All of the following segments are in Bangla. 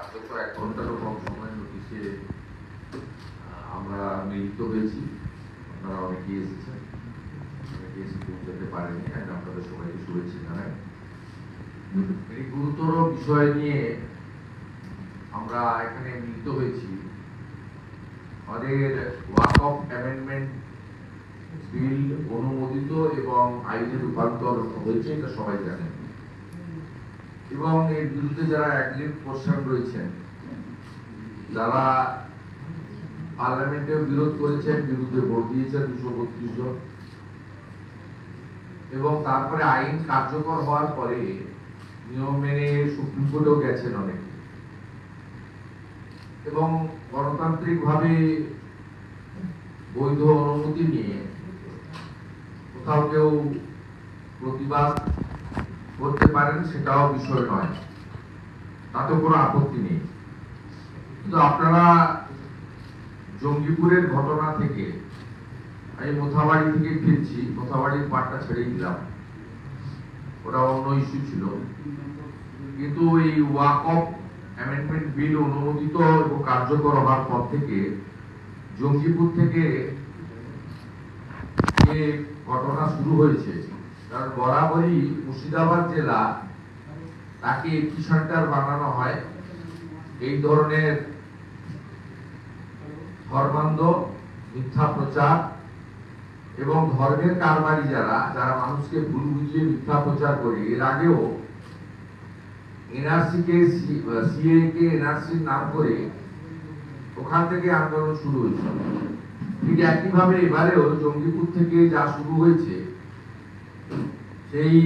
কার্যকর 1 ঘন্টারও কম সময়ের নোটিশে আমরা মিলিত হয়েছি। আপনারা অনেকেই এসেছেন, অনেকে এসে পৌঁছাতে পারেনি। আমি আপনাদের সবাইকে শুভেচ্ছা জানাই। এই গুরুতর বিষয় নিয়ে আমরা এখানে মিলিত হয়েছি। আমাদের ওয়াকফ অ্যামেন্ডমেন্ট বিল অনুমোদিত এবং আইনে রূপান্তর হয়েছে, এটা সবাই জানেন। এবং এর বিরুদ্ধে যারা অ্যাগ্রিভ পোর্শন রয়েছেন, যারা পার্লামেন্টে বিরোধ করেছেন, বিরুদ্ধে ভোট দিয়েছেন 232 জন, এবং তারপরে আইন কার্যকর হওয়ার পরে নিয়ম মেনে সুপ্রিম কোর্টেও গেছেন অনেকে, এবং গণতান্ত্রিক ভাবে বৈধ অনুমতি নিয়ে কোথাও কেউ প্রতিবাদ করতে পারেন, সেটাও বিষয় নয়, তাতে কোনো আপত্তি নেই। কিন্তু আপনারা জঙ্গিপুরের ঘটনা থেকে, আমি মোথাবাড়ি থেকে ফিরছি, মোথাবাড়ির পাটটা ছেড়ে দিলাম, ওটা অন্য ইস্যু ছিল। কিন্তু এই ওয়াকফ অ্যামেন্ডমেন্ট বিল অনুমোদিত এবং কার্যকর হওয়ার পর থেকে জঙ্গিপুর থেকে যে ঘটনা শুরু হয়েছে, কারণ বরাবরই মুর্শিদাবাদ জেলা তাকে একটি সেন্টার বানানো হয় এই ধরনের ধর্মান্ধ, মিথ্যা প্রচার এবং ধর্মের কারবারি যারা মানুষকে ভুল বুঝিয়ে মিথ্যা প্রচার করে। এর আগেও এনআরসি কে সিএ কে এনআরসির নাম করে ওখান থেকে আন্দোলন শুরু হয়েছিল। ঠিক একইভাবে এবারেও জঙ্গিপুর থেকে যা শুরু হয়েছে, সেই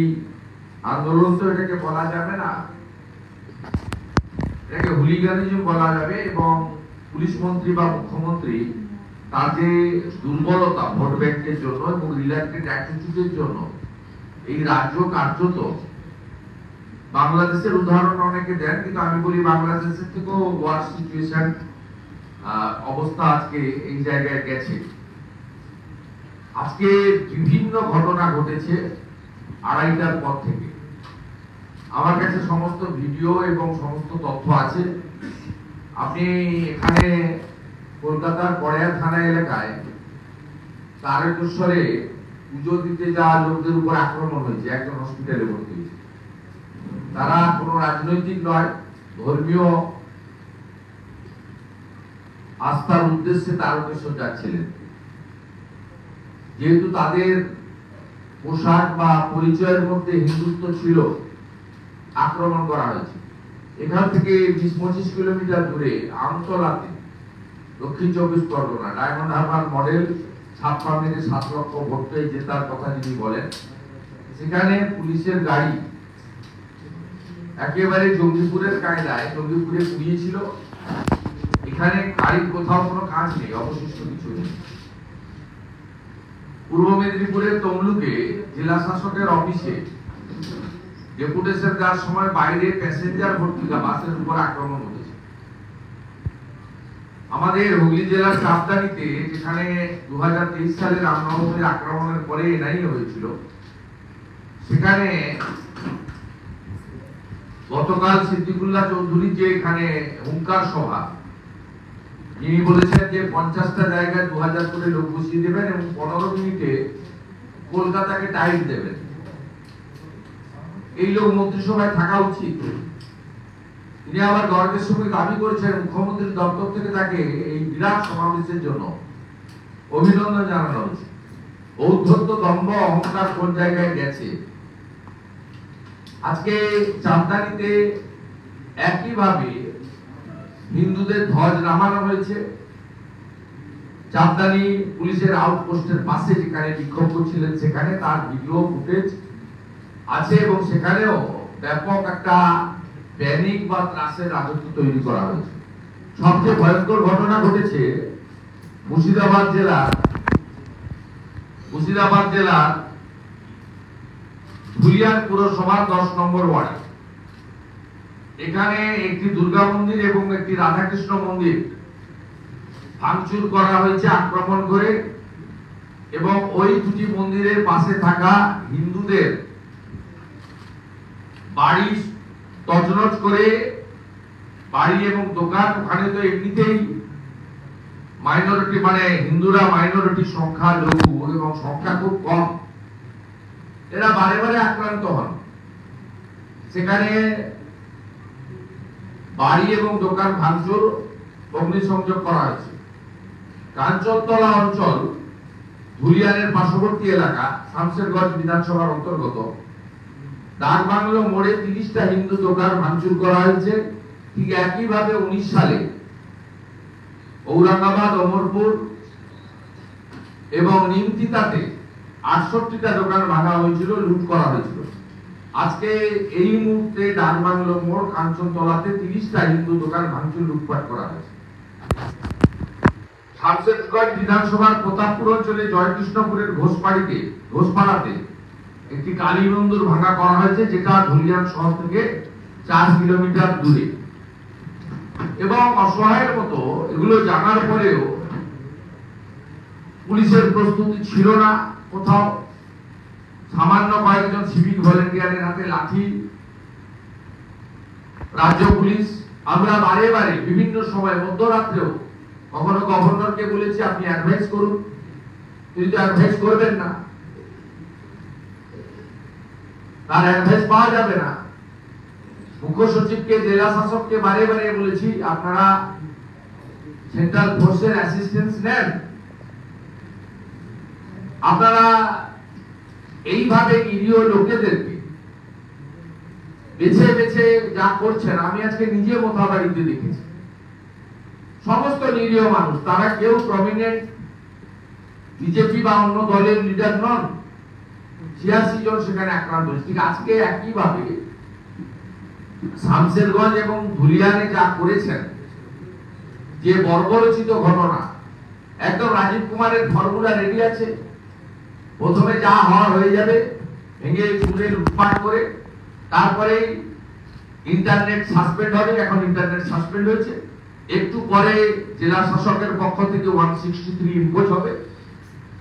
আন্দোলন তো এটাকে বলা যাবে না, এটাকে হুলিগানিজম বলা যাবে। এবং পুলিশ মন্ত্রী বা মুখ্যমন্ত্রী তার যে দুর্বলতা ভোট ব্যাংকের জন্য এবং রিলেটেড অ্যাটিটিউডের জন্য এই রাজ্য কার্যত, বাংলাদেশের উদাহরণ অনেকে দেন, কিন্তু আমি বলি বাংলাদেশের থেকেও ওয়ার্স সিচুয়েশন অবস্থা আজকে এই জায়গায় গেছে। আজকে বিভিন্ন ঘটনা ঘটেছে 2:30টার পর থেকে। আমার কাছে সমস্ত ভিডিও এবং সমস্ত তথ্য আছে। আপনি এখানে কলকাতার পড়িয়া থানা এলাকায় তারকেশ্বরে পুজো দিতে যাওয়া লোকদের উপর আক্রমণ হয়েছে, একজন হসপিটালে ভর্তি হয়েছে। তারা কোনো রাজনৈতিক নয়, ধর্মীয় আস্থার উদ্দেশ্যে তারকেশ্বর যাচ্ছিলেন। যেহেতু তাদের পোশাক বা পরিচয়ের মধ্যে হিন্দুত্ব ছিল, আক্রমণ করা হয়েছে। এখান থেকে 20-25 কিলোমিটার দূরে আমতলাতে, দক্ষিণ 24 পরগনা, ডায়মন্ড হারবার মডেল 7 লক্ষ ভোট পেয়ে জেতার কথা যিনি বলেন, সেখানে পুলিশের গাড়ি একেবারে জঙ্গিপুরের কায়দায় জঙ্গিপুরে পুড়িয়েছিল। এখানে গাড়ির কোথাও কোনো কাজ নেই, অবশিষ্ট কিছু নেই। পূর্ব মেদিনীপুরের তমলুকে জেলা শাসকের অফিসে ডেপুটেশন দেওয়ার সময় বাইরে প্যাসেঞ্জার ভর্তি বাসের উপর আক্রমণ হয়েছে। আমাদের হুগলি জেলার চাপদানিতে, যেখানে 2023 সালে রামনবমীর আক্রমণের পরে এনআইএ হয়েছিল, সেখানে গতকাল সিদ্দিকুল্লাহ চৌধুরী যে এখানে হুঙ্কার সভা, তিনি বলেছেন যে 50টা জায়গায় 2000 করে লোক বসিয়ে দেবেন এবং 15 মিনিটে কলকাতাকে টাইট দেবেন। এই লোক মন্ত্রিসভায় থাকা উচিত। তিনি আবার গর্বের সঙ্গে দাবি করেছেন মুখ্যমন্ত্রীর দপ্তর থেকে তাকে এই বিরাট সমাবেশের জন্য অভিনন্দন জানানো হয়েছে। ঔদ্ধত্য, দম্ভ, অহংকার কোন জায়গায় গেছে। আজকে চাঁদদানিতে একইভাবে হিন্দুদের ধ্বজ নামানো হয়েছে। চাঁদদানি পুলিশের আউটপোস্টের পাশে যেখানে বিক্ষোভ করছিলেন, সেখানে তার ভিডিও ফুটেজ আছে এবং সেখানেও ব্যাপক একটা প্যানিক বা ত্রাসের রাজত্ব তৈরি করা হয়েছে। সবচেয়ে ভয়ঙ্কর ঘটনা ঘটেছে মুর্শিদাবাদ জেলার ধুলিয়ান পুরসভার 10 নম্বর ওয়ার্ড। এখানে একটি দুর্গা মন্দির এবং একটি রাধাকৃষ্ণ মন্দির ভাঙচুর করা হয়েছে আক্রমণ করে, এবং ওই দুটি মন্দিরের পাশে থাকা হিন্দুদের বাড়ি তছনছ করে বাড়ি এবং দোকান, ওখানে তো এমনিতেই মাইনরিটি, মানে হিন্দুরা মাইনরিটি সংখ্যা লঘু এবং সংখ্যা খুব কম, এরা বারে বারে আক্রান্ত হন। সেখানে বাড়ি এবং দোকান ভাঙচুর, অগ্নিসংযোগ করা হয়েছে। কাঞ্চনতলা অঞ্চল ধুলিয়ানের পার্শ্ববর্তী এলাকা, শামশেরগঞ্জ বিধানসভার অন্তর্গত ডাকবাংলো মোড়ে 30টা হিন্দু দোকান ভাঙচুর করা হয়েছে। ঠিক একইভাবে 19 সালে ঔরঙ্গাবাদ, অমরপুর এবং নিমতিতাতে 68টা দোকান ভাঙা হয়েছিল, লুট করা হয়েছিল। আজকে এই মুহূর্তে ডাকবাংলো মোড়, কাঞ্চনতলাতে 30টা হিন্দু দোকান ভাঙচুর, লুটপাট করা হয়েছে। শামশেরগঞ্জ বিধানসভার প্রতাপপুর অঞ্চলে জয়কৃষ্ণপুরের ঘোষপাড়াতে একটি কালী মন্দির ভাঙা করা হয়েছে, যেটা ধুলিয়ান শহর থেকে 4 কিলোমিটার দূরে। এবং অসহায়ের মতো এগুলো জানার পরেও পুলিশের প্রস্তুতি ছিল না। কোথাও সামান্য কয়েকজন সিভিক ভলেন্টিয়ারের হাতে লাঠি। রাজ্য পুলিশ, আমরা বারে বারে বিভিন্ন সময় মধ্যরাত্রেও কখনো গভর্নরকে বলেছি আপনি অ্যাডভাইস করুন, কিন্তু অ্যাডভাইস করবেন না, তার অ্যাডভাইস পাওয়া যাবে না। মুখ্য সচিবকে, জেলা শাসককে বারে বারে বলেছি আপনারা সেন্ট্রাল ফোর্সের অ্যাসিস্ট্যান্স নেন। আপনারা এইভাবে নিরীহ লোকেদেরকে বেছে বেছে যা করছেন, আমি আজকে নিজে মোথাবাড়িতে দেখেছি। সমস্ত নিরীহ মানুষ, তারা কেউ প্রমিনেন্ট বিজেপি বা অন্য দলের লিডার নন। 86 জন সেখানে আক্রান্ত হয়েছে। ঠিক আজকে একইভাবে শামশেরগঞ্জ এবং ধুলিয়ানে যা করেছেন, যে বর্বরচিত ঘটনা, একদম রাজীব কুমারের ফর্মুলা রেডি আছে। প্রথমে যা হওয়ার হয়ে যাবে, ভেঙে চুরে লুটপাট করে, তারপরে ইন্টারনেট সাসপেন্ড হবে। এখন ইন্টারনেট সাসপেন্ড হয়েছে, একটু পরে জেলা শাসকের পক্ষ থেকে 163 ইম্পোজ হবে,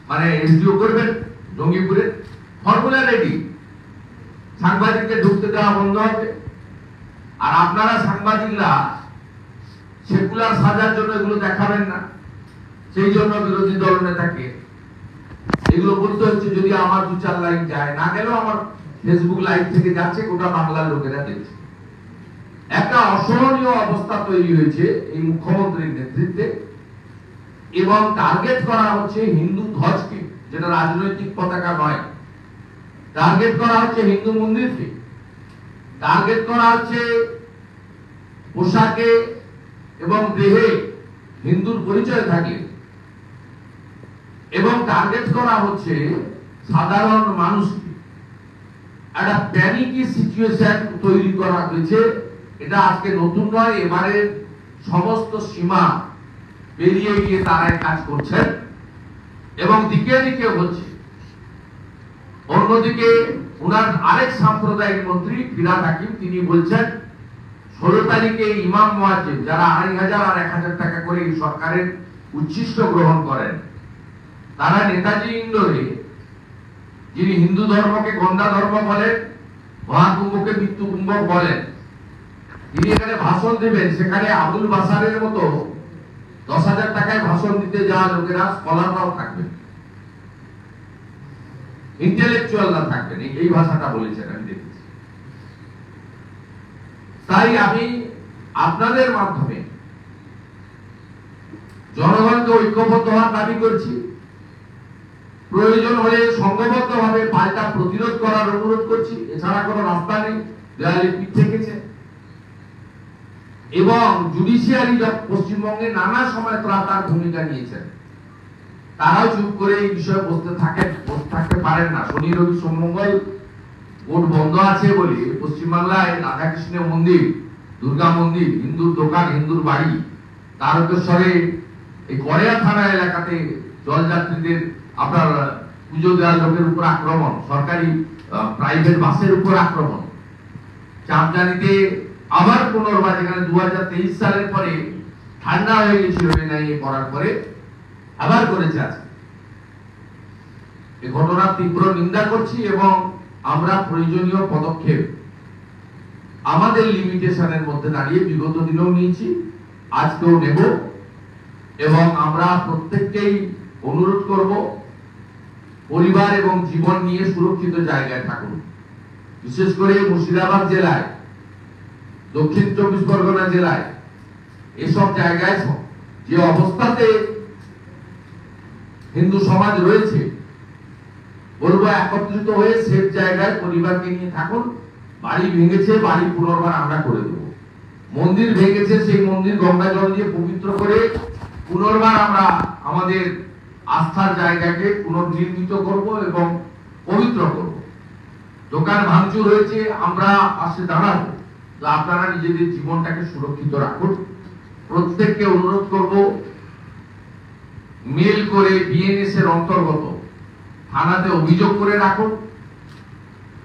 মানে এসডিও করবেন জঙ্গিপুরে। ফর্মুলা রেডি, সাংবাদিককে ঢুকতে দেওয়া বন্ধ হবে। আর আপনারা সাংবাদিকরা সেকুলার সাজার জন্য এগুলো দেখাবেন না, সেই জন্য বিরোধী দল নেতাকে এগুলো বলতে হচ্ছে। যদি আমার 2-4 লাইন যায়, না গেলেও আমার ফেসবুক লাইভ থেকে যাচ্ছে, গোটা বাংলার লোকেরা দেখছে। একটা অসহনীয় অবস্থা তৈরি হয়েছে এই মুখ্যমন্ত্রীর নেতৃত্বে, এবং টার্গেট করা হচ্ছে হিন্দু ধ্বজকে, যেটা রাজনৈতিক পতাকা নয়। টার্গেট করা হচ্ছে হিন্দু মন্দিরকে, টার্গেট করা হচ্ছে পোশাকে এবং দেহে হিন্দুর পরিচয় থাকে, এবং টার্গেট করা হচ্ছে সাধারণ মানুষকে। একটা প্যানিকি সিচুয়েশন তৈরি করা হয়েছে। এটা আজকে নতুন নয়, এবারে সমস্ত সীমা পেরিয়ে গিয়ে তারাই কাজ করছেন, এবং দিকে দিকে হচ্ছে। অন্যদিকে ওনার আরেক সাম্প্রদায়িক মন্ত্রী ফিরহাদ হাকিম, তিনি বলছেন 16 তারিখে ইমাম মুয়াজ্জিন, যারা 2500 আর 1000 টাকা করে এই সরকারের উচ্ছিষ্ট গ্রহণ করেন, তারা নেতাজি ইন্ডোরে, যিনি হিন্দু ধর্মকে গন্ডা ধর্ম বলেন, মহাকুম্ভকে মৃত্যু কুম্ভ বলেন, তিনি এখানে ভাষণ দেবেন। সেখানে আবুল বাসারের মতো 10,000 টাকায় ভাষণ দিতে যাওয়া লোকেরা, স্কলাররাও থাকবেন, ইন্টেলেকচুয়ালরা থাকবেন। এই ভাষাটা বলেছেন, আমি দেখেছি। তাই আমি আপনাদের মাধ্যমে জনগণকে ঐক্যবদ্ধ হওয়ার দাবি করছি। প্রয়োজন হলে সংঘবদ্ধভাবে পাল্টা প্রতিরোধ করার অনুরোধ করছি। এছাড়া কোনো রাস্তা নেই, দেয়ালে পিঠ থেকেছে। এবং জুডিশিয়ারি পশ্চিমবঙ্গে নানা সময় তার ভূমিকা নিয়েছেন, তারাও চুপ করে এই বিষয়ে বসতে থাকতে পারেন না। শনি রবি সোম মঙ্গল কোর্ট বন্ধ আছে বলে পশ্চিমবাংলায় রাধাকৃষ্ণের মন্দির, দুর্গা মন্দির, হিন্দুর দোকান, হিন্দুর বাড়ি, তারকেশ্বরে এই গড়িয়া থানা এলাকাতে জলযাত্রীদের আপনার পুজো দেওয়ার লোকের উপর আক্রমণ, সরকারি প্রাইভেট বাসের উপর আক্রমণ, চাপজানিতে আবার পুনর্বার, যেখানে 2023 সালের পরে ঠান্ডা হয়ে গেছিল এনআইএ করার পরে, আবার করেছে আছে। এই ঘটনার তীব্র নিন্দা করছি, এবং আমরা প্রয়োজনীয় পদক্ষেপ আমাদের লিমিটেশনের মধ্যে দাঁড়িয়ে বিগত দিনেও নিয়েছি, আজকেও নেব, এবং আমরা প্রত্যেককেই অনুরোধ করব পরিবার এবং জীবন নিয়ে সুরক্ষিত জায়গায় থাকুন। বিশেষ করে মুর্শিদাবাদ জেলায়, দক্ষিণ 24 পরগনা জেলায় এসব জায়গায় যে অবস্থাতে হিন্দু সমাজ রয়েছে, বলবো একত্রিত হয়ে সেফ জায়গায় পরিবারকে নিয়ে থাকুন। বাড়ি ভেঙেছে, বাড়ি পুনর্বার আমরা করে দেব। মন্দির ভেঙেছে, সেই মন্দির গঙ্গা জল দিয়ে পবিত্র করে পুনর্বার আমরা আমাদের আস্থার জায়গাকে পুনর্নির্মিত করব এবং পবিত্র করব। দোকান ভাঙচুর হয়েছে, আমরা পাশে দাঁড়াবো। তো আপনারা নিজেদের জীবনটাকে সুরক্ষিত রাখুন। প্রত্যেককে অনুরোধ করব, মেল করে বিএনএস এর অন্তর্গত থানাতে অভিযোগ করে রাখুন।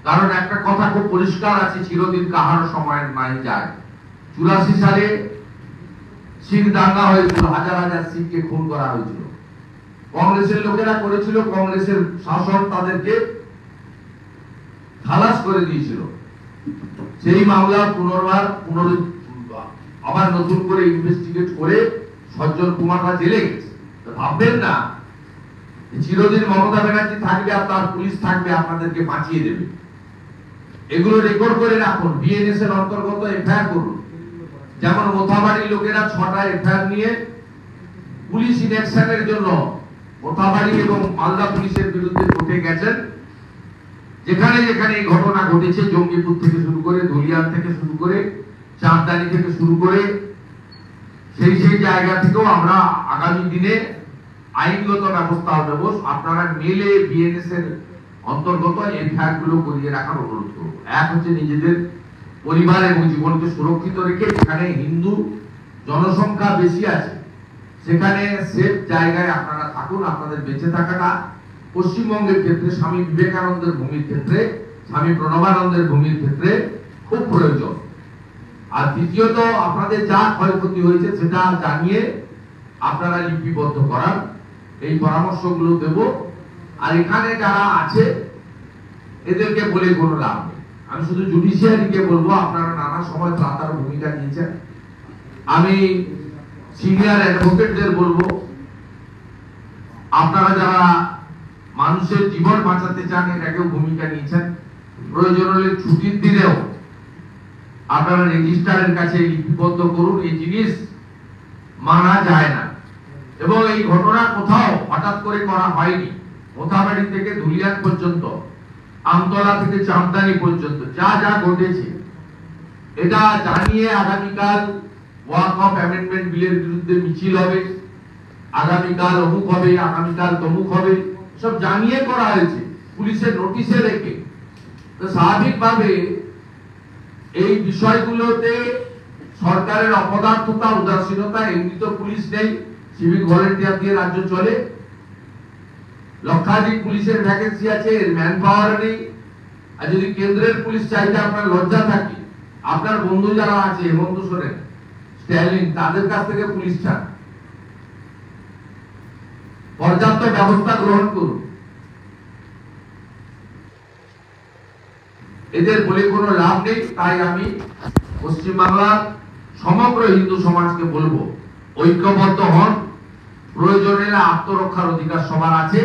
কারণ একটা কথা খুব পরিষ্কার আছে, চিরদিন কাহার সময় নাই যায়। 84 সালে শিখ দাঙ্গা হয়েছিল, হাজার হাজার শিখকে খুন করা হয়েছিল। কংগ্রেসের লোকেরা করেছিল, কংগ্রেসের শাসক তাদেরকে খালাস করে দিয়েছিল। সেই মামলা পুনর্বার আবার নতুন করে ইনভেস্টিগেট করে সজ্জন কুমাররা জেলে গেছে। ভাববেন না চিরদিন মমতা ব্যানার্জি থাকবে আর তার পুলিশ থাকবে আপনাদেরকে বাঁচিয়ে দেবে। এগুলো রেকর্ড করে রাখুন, বিএনএস এর অন্তর্গত এফআইআর করুন। যেমন মোথাবাড়ির লোকেরা 6টা এফআইআর নিয়ে পুলিশ ইনঅ্যাকশনের জন্য মোথাবাড়ি এবং মালদা পুলিশের বিরুদ্ধে কোর্টে গেছেন। যেখানে যেখানে এই ঘটনা ঘটেছে, জঙ্গিপুর থেকে শুরু করে, ধুলিয়ান থেকে শুরু করে, চাঁদদানি থেকে শুরু করে, সেই জায়গা থেকেও আমরা আগামী দিনে আইনগত ব্যবস্থা নেব। আপনারা মেলে বিএনএস এর অন্তর্গত এফআইআর গুলো করিয়ে রাখার অনুরোধ করব। এক হচ্ছে নিজেদের পরিবার এবং জীবনকে সুরক্ষিত রেখে, যেখানে হিন্দু জনসংখ্যা বেশি আছে সেখানে সেফ জায়গায় আপনারা থাকুন। আপনাদের বেঁচে থাকাটা পশ্চিমবঙ্গের ক্ষেত্রে, স্বামী বিবেকানন্দের ভূমির ক্ষেত্রে, স্বামী প্রণবানন্দের ভূমির ক্ষেত্রে খুব প্রয়োজন। আর দ্বিতীয়ত, আপনাদের যা ক্ষয়ক্ষতি হয়েছে সেটা জানিয়ে আপনারা লিপিবদ্ধ করার এই পরামর্শগুলো দেব। আর এখানে যারা আছে এদেরকে বলে কোনো লাভ নেই। আমি শুধু জুডিশিয়ারিকে বলবো, আপনারা নানা সময় ত্রাতার ভূমিকা নিয়েছেন। আমি সিনিয়র অ্যাডভোকেটদের বলবো, আপনারা যারা মানুষের জীবন বাঁচাতে চান এটাকেও ভূমিকা নিয়েছেন। প্রয়োজন হলে ছুটির দিনেও আপনারা রেজিস্ট্রারের কাছে লিপিবদ্ধ করুন। এই জিনিস মানা যায় না, এবং এই ঘটনা কোথাও হঠাৎ করে করা হয়নি। মোথাবাড়ি থেকে ধুলিয়ান পর্যন্ত, আমতলা থেকে চাঁদদানি পর্যন্ত যা যা ঘটেছে এটা জানিয়ে আগামীকাল ওয়াকফ অ্যামেন্ডমেন্ট বিলের বিরুদ্ধে মিছিল হবে, আগামীকাল অমুক হবে, আগামীকাল তমুক হবে, সব জানিয়ে করা হয়েছে পুলিশের নোটিশে রেখে। তো স্বাভাবিকভাবে এই বিষয়গুলোতে সরকারের অপদার্থতা, উদাসীনতা, এমনি তো পুলিশ নেই, সিভিক ভলেন্টিয়ার দিয়ে রাজ্য চলে, লক্ষাধিক পুলিশের ভ্যাকেন্সি আছে, ম্যান পাওয়ার নেই। আর যদি কেন্দ্রের পুলিশ চাইতে আপনার লজ্জা থাকে, আপনার বন্ধু যারা আছে হেমন্ত সোরেন, স্ট্যালিন, তাদের কাছ থেকে পুলিশ চান। পর্যাপ্ত ব্যবস্থা গ্রহণ করুন। এদের বলে কোনো লাভ নেই। তাই আমি পশ্চিমবাংলার সমগ্র হিন্দু সমাজকে বলবো, ঐক্যবদ্ধ হন। প্রয়োজনে আত্মরক্ষার অধিকার সবার আছে,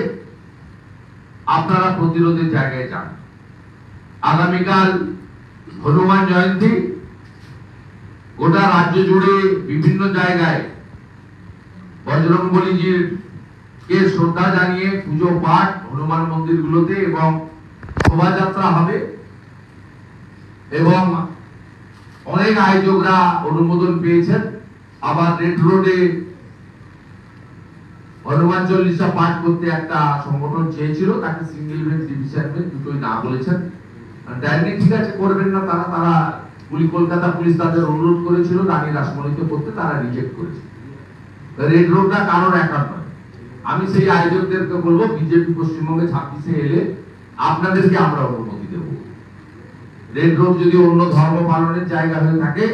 আপনারা প্রতিরোধের জায়গায় যান। আগামীকাল হনুমান জয়ন্তী, গোটা রাজ্য জুড়ে বিভিন্ন জায়গায় বজরংবলীজির কে শ্রদ্ধা জানিয়ে পুজো পাঠ হনুমান মন্দিরগুলোতে এবং শোভাযাত্রা হবে, এবং অনেক আয়োজকরা অনুমোদন পেয়েছেন। আবার রেড রোডে হনুমান চল্লিশা পাঠ করতে একটা সংগঠন চেয়েছিল, তাকে সিঙ্গেল বেঞ্চ, ডিভিশন বেঞ্চ দুটোই না বলেছেন। ডাইরেক্ট ঠিক আছে করবেন না, তারা কলকাতা পুলিশ তাদের অনুরোধ করেছিল রানী রাসমণিতে করতে, তারা রিজেক্ট করেছে। রেড রোডটা কারোর একার নয়। আমি সেই আয়োজকদেরকে বলবো, বিজেপি পশ্চিমবঙ্গে 26-এ এলে আপনাদেরকে আমরা অনুমতি দেব। রেড রোড যদি অন্য ধর্ম পালনের জায়গা হয়ে থাকে,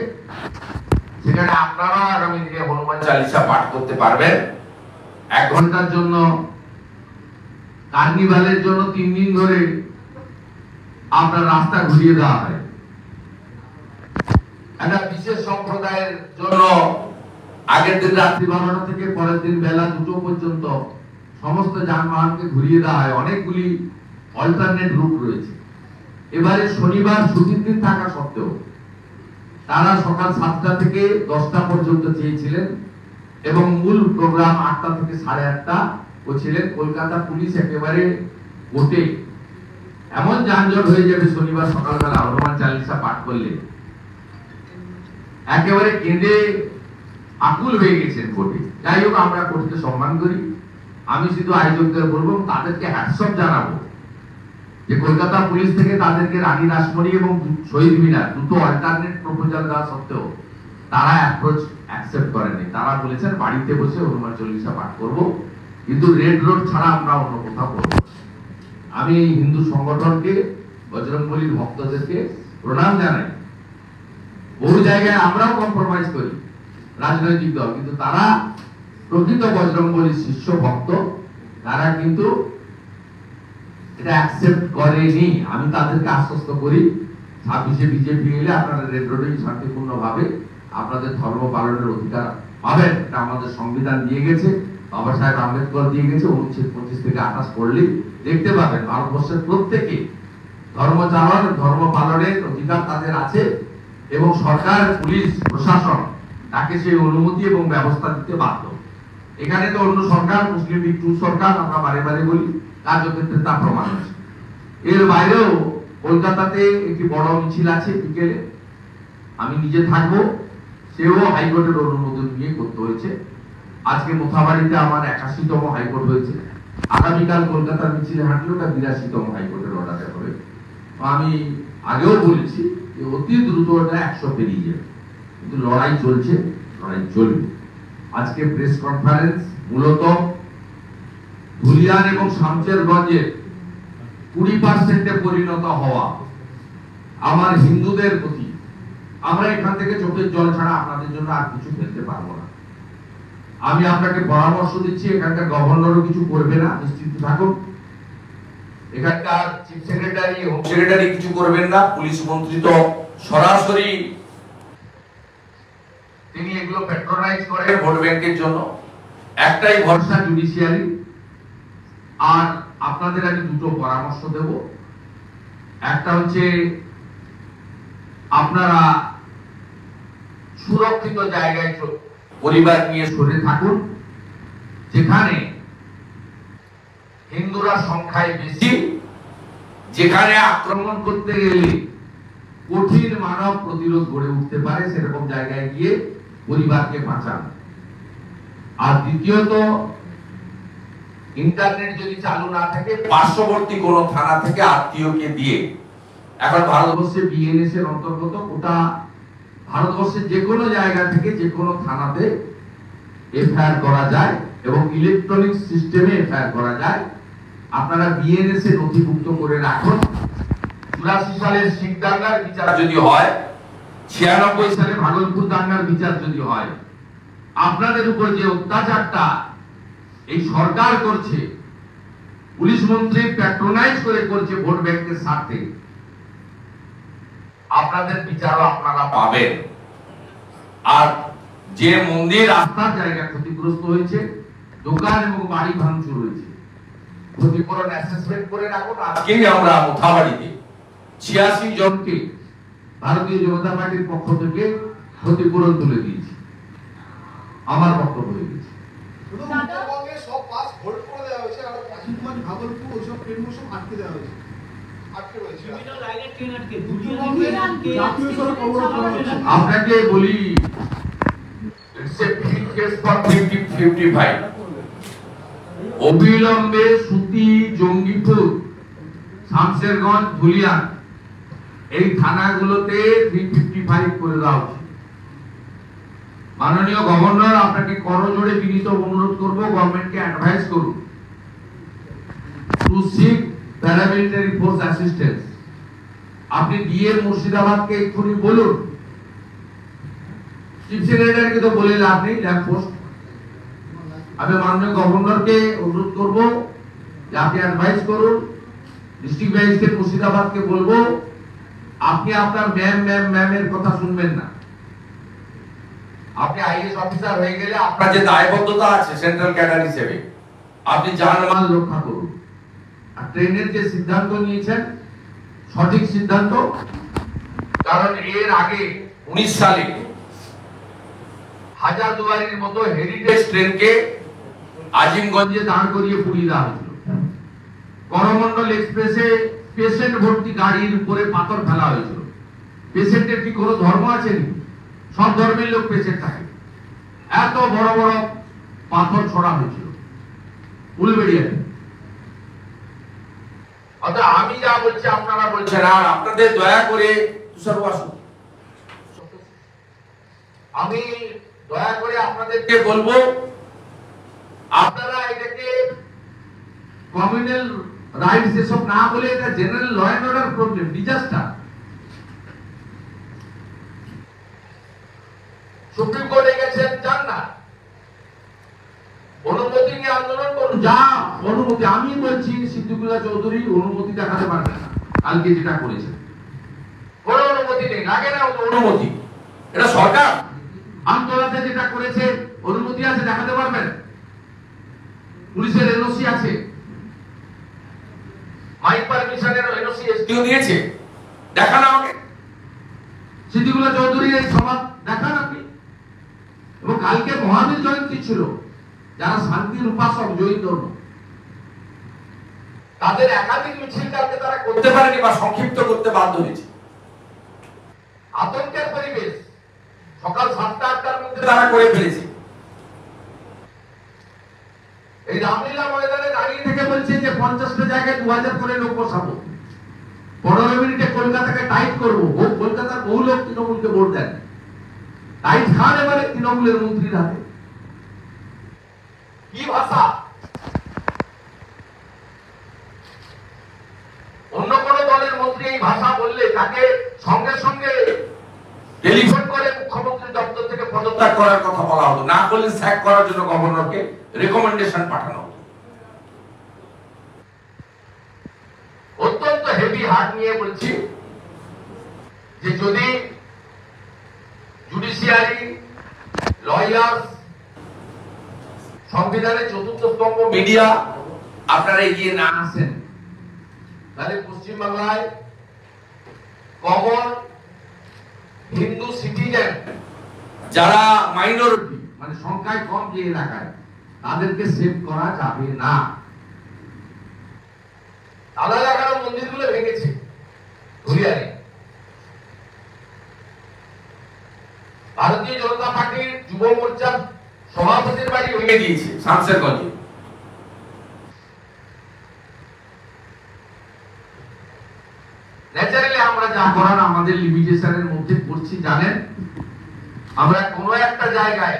সেখানে আপনারা আগামী দিনে হনুমান চালিসা পাঠ করতে পারবেন। 1 ঘন্টার জন্য, কার্নিভালের জন্য 3 দিন ধরে আপনার রাস্তা ঘুরিয়ে দেওয়া হয়। একটা বিশেষ সম্প্রদায়ের জন্য আগের দিন রাত্রি 12টা থেকে পরের দিন বেলা 2টো পর্যন্ত সমস্ত যানবাহনকে ঘুরিয়ে দেওয়া হয়। অনেকগুলি অল্টারনেট রুট রয়েছে। এবারে শনিবার ছুটির দিন থাকা সত্ত্বেও তারা সকাল 7টা থেকে 10টা পর্যন্ত চেয়েছিলেন এবং মূল প্রোগ্রাম 8টা থেকে 8:30 ছিলেন। কলকাতা পুলিশ একেবারে কোর্টে এমন যানজট হয়ে যাবে শনিবার সকালবেলা হনুমান চালিসা পাঠ করলে, একেবারে কেঁদে আকুল হয়ে গেছেন কোর্টে। যাই হোক, আমরা কোর্টকে সম্মান করি। আমি শুধু আয়োজকদের বলবো, তাদেরকে হ্যাটসঅপ জানাবো যে কলকাতা পুলিশ থেকে তাদেরকে রানী রাসমণি এবং শহীদ মিনার দুটো অল্টারনেট প্রপোজাল দেওয়া সত্ত্বেও তারা অ্যাপ্রোচ অ্যাকসেপ্ট করেনি। তারা বলেছেন বাড়িতে বসে হনুমান চল্লিশা পাঠ করবো, কিন্তু রেড রোড ছাড়া আমরা অন্য কোথাও করবো। আমি এই হিন্দু সংগঠনকে, বজরংবলীর ভক্তদেরকে প্রণাম জানাই। বহু জায়গায় আমরাও কম্প্রোমাইজ করি রাজনৈতিক দল, কিন্তু তারা প্রকৃত বজরংবলীর শিষ্য ভক্ত, তারা কিন্তু এটা অ্যাকসেপ্ট করেনি। আমি তাদেরকে আশ্বস্ত করি 26-এ বিজেপি এলে আপনারা রেড রোডে শান্তিপূর্ণ ভাবে আপনাদের ধর্ম পালনের অধিকার পাবেন। এটা আমাদের সংবিধান দিয়ে গেছে, বাবা সাহেব আম্বেদকর দিয়ে গেছে। অনুচ্ছেদ 25 থেকে 28 পড়লেই দেখতে পাবেন ভারতবর্ষের প্রত্যেকে ধর্মচারণ ধর্ম পালনের অধিকার তাদের আছে এবং সরকার, পুলিশ, প্রশাসন তাকে সেই অনুমতি এবং ব্যবস্থা দিতে বাধ্য। এখানে তো অন্য সরকার, মুসলিম লীগ 2 সরকার, আমরা বারে বারে বলি, কার্যক্ষেত্রে তা প্রমাণ হচ্ছে। এর বাইরেও কলকাতাতে একটি বড় মিছিল আছে বিকেলে, আমি নিজে থাকবো, সেও হাইকোর্টের অনুমোদন নিয়ে করতে হয়েছে। আজকে মোথাবাড়িতে আমার 81তম হাইকোর্ট হয়েছে। আগামীকাল কলকাতার মিছিলে হাঁটলে ওটা 82তম হাইকোর্টের অর্ডারে হবে। আমি আগেও বলেছি যে অতি দ্রুত ওটা 100 পেরিয়ে যাবে, কিন্তু লড়াই চলছে, লড়াই চলবে। আজকে প্রেস কনফারেন্স মূলত ধুলিয়ান এবং শামচেরগঞ্জের 20% পরিণত হওয়া আমার হিন্দুদের প্রতি। আমরা এখান থেকে চোখের জল ছাড়া আপনাদের জন্য আর কিছু ফেলতে পারবো না। আমি আপনাকে পরামর্শ দিচ্ছি, এখানকার গভর্নরও কিছু করবে না, নিশ্চিত থাকুন। এখানকার চিফ সেক্রেটারি, হোম সেক্রেটারি কিছু করবেন না। পুলিশ মন্ত্রী তো সরাসরি তিনি এগুলো প্যাট্রোনাইজ করেন ভোট ব্যাংকের জন্য। একটাই ভরসা জুডিশিয়ারি। আর আপনাদের আমি দুটো পরামর্শ দেব। একটা হচ্ছে আপনারা সুরক্ষিত জায়গায় পরিবার নিয়ে সরে থাকুন, যেখানে হিন্দুরা সংখ্যায় বেশি, যেখানে আক্রমণ করতে গেলে কঠিন মানব প্রতিরোধ গড়ে উঠতে পারে, সেরকম জায়গায় গিয়ে পরিবারকে বাঁচান। আর দ্বিতীয়ত, ইন্টারনেট যদি চালু না থাকে, পার্শ্ববর্তী কোন থানা থেকে আত্মীয়কে দিয়ে, এখন ভারতবর্ষে বিএনএস এর অন্তর্গত গোটা ভারতবর্ষের যে কোনো জায়গা থেকে যে কোনো থানাতে এফআইআর করা যায় এবং ইলেকট্রনিক সিস্টেমে এফআইআর করা যায়। আপনারা বিএনএস এ নথিভুক্ত করে রাখুন। 84 সালের শিখ দাঙ্গার বিচার যদি হয়, 96 সালে ভাগলপুর দাঙ্গার বিচার যদি হয়, আপনাদের উপর যে অত্যাচারটা এই সরকার করছে, পুলিশ মন্ত্রী প্যাট্রোনাইজ করে করছে ভোট ব্যাংকের স্বার্থে, আপনাদের বিচারও আপনারা পাবেন। আর যে মন্দির, আস্থার জায়গা ক্ষতিগ্রস্ত হয়েছে, দোকান এবং বাড়ি ভাঙচুর হয়েছে, ক্ষতিপূরণ অ্যাসেসমেন্ট করে রাখুন। আজকেই আমরা মোথাবাড়িতে 86 জনকে ভারতীয় জনতা পার্টির পক্ষ থেকে ক্ষতিপূরণ তুলে দিয়েছি। আমার বক্তব্য হয়ে গেছে। সব পাস হোল্ড করে দেওয়া হয়েছে, আর কাশিগঞ্জ, ভাগলপুর ওইসব ট্রেন সব আটকে দেওয়া হয়েছে। আপনাকে বলি, it's a big case for 55। অবিলম্বে সুতি, জঙ্গিপুর, শামশেরগঞ্জ, ধুলিয়ান এই থানাগুলোতে 355 করে দেওয়া উচিত। মাননীয় গভর্নর, আপনাকে করজোড়ে বিনীত অনুরোধ করব, গভর্নমেন্টকে অ্যাডভাইস করুন to seek paramilitary force assistance. আপনি ডিএ মুর্শিদাবাদকে এক্ষুনি বলুন, চিফ সেক্রেটারিকে তো বলে লাভ নেই, ল্যাম্প পোস্ট। আমি মাননীয় গভর্নরকে অনুরোধ করব যে আপনি অ্যাডভাইস করুন। ডিস্ট্রিক্ট ম্যাজিস্ট্রেট মুর্শিদাবাদকে বলবো, আপনি আপনার ম্যাম এর কথা শুনবেন না, আপনি আইএস অফিসার হয়ে গেলে আপনার যে দায়বদ্ধতা আছে সেন্ট্রাল ক্যাডার হিসেবে, আপনি জানমাল রক্ষা করুন। আর ট্রেনের যে সিদ্ধান্ত নিয়েছেন সঠিক সিদ্ধান্ত, কারণ এর আগে 19 সালে হাজারদুয়ারির মতো হেরিটেজ ট্রেনকে আজিমগঞ্জে দাঁড় করিয়ে পুড়িয়ে দেওয়া হয়েছিল। করমন্ডল এক্সপ্রেসে পেশেন্ট ভর্তি গাড়ির উপরে পাথর ফেলা হয়েছিল। পেশেন্টের কি কোনো ধর্ম আছে নাকি? সব ধর্মের লোক পেশেন্ট থাকে। এত বড় বড় পাথর ছড়া হয়েছিল উলবেড়িয়াতে। অর্থাৎ আমি যা বলছি আপনারা বলছেন, আর আপনাদের দয়া করে আমি দয়া করে আপনাদেরকে বলবো, আপনারা এটাকে কমিউনাল রাইটস এসব না বলে এটা general law and order problem, disaster. Supreme কোর্টে গেছেন, যান না, অনুমতি নিয়ে আন্দোলন করুন। যা অনুমতি, আমি বলছি সিদ্দিকুল্লাহ চৌধুরী অনুমতি দেখাতে পারবেন না। কালকে যেটা করেছেন কোনো অনুমতি নেই, লাগে না অনুমতি, এটা সরকার। আমতলাতে যেটা করেছে অনুমতি আছে, দেখাতে পারবেন? পুলিশের এনওসি আছে, মাইক পারমিশনের এনওসি এসডিও দিয়েছে, দেখান আমাকে। সিদ্দিকুল্লাহ চৌধুরীর এই সমাজ দেখান আপনি। এবং কালকে মহাবীর জয়ন্তী ছিল, যারা শান্তির উপাসক জৈন ধর্ম, তাদের একাধিক মিছিল কালকে তারা করতে পারেনি বা সংক্ষিপ্ত করতে বাধ্য হয়েছে। আতঙ্কের পরিবেশ সকাল 7টা-8টার মধ্যে তারা করে ফেলেছে। এই রামলীলা ময়দানে দাঁড়িয়ে থেকে বলছে যে 50টা জায়গায় 2000 করে লোক বসাবো, 15 মিনিটে কলকাতাকে টাইট করবো। কলকাতার বহু লোক তৃণমূলকে ভোট দেন, টাইট খান এবারে তৃণমূলের মন্ত্রীর হাতে। কি ভাষা! অন্য কোন দলের মন্ত্রী এই ভাষা বললে তাকে সঙ্গে সঙ্গে টেলিফোন করে মুখ্যমন্ত্রী দপ্তর থেকে পদত্যাগ করার কথা বলা হতো, না বললে স্যাক করার জন্য গভর্নরকে রেকমেন্ডেশন পাঠানো হতো। অত্যন্ত হেভি হার্ট নিয়ে বলছি যে যদি জুডিশিয়ারি, লয়ার্স, সংবিধানের 4র্থ স্তম্ভ মিডিয়া আপনারা এগিয়ে না আসেন, তাহলে পশ্চিমবাংলায় কমন হিন্দু সিটিজেন যারা মাইনরিটি, মানে সংখ্যায় কম যে এলাকায়, তাদেরকে সেভ করা যাবে না। আলাদা আলাদা মন্দিরগুলো ভেঙেছে ধুলিয়ারে। ভারতীয় জনতা পার্টির যুব মোর্চার সভাপতির বাড়ি ভেঙে দিয়েছে শামসেরগঞ্জে। ন্যাচারালি আমরা যা করার আমাদের লিমিটেশনের মধ্যে করছি, জানেন। আমরা কোনো একটা জায়গায়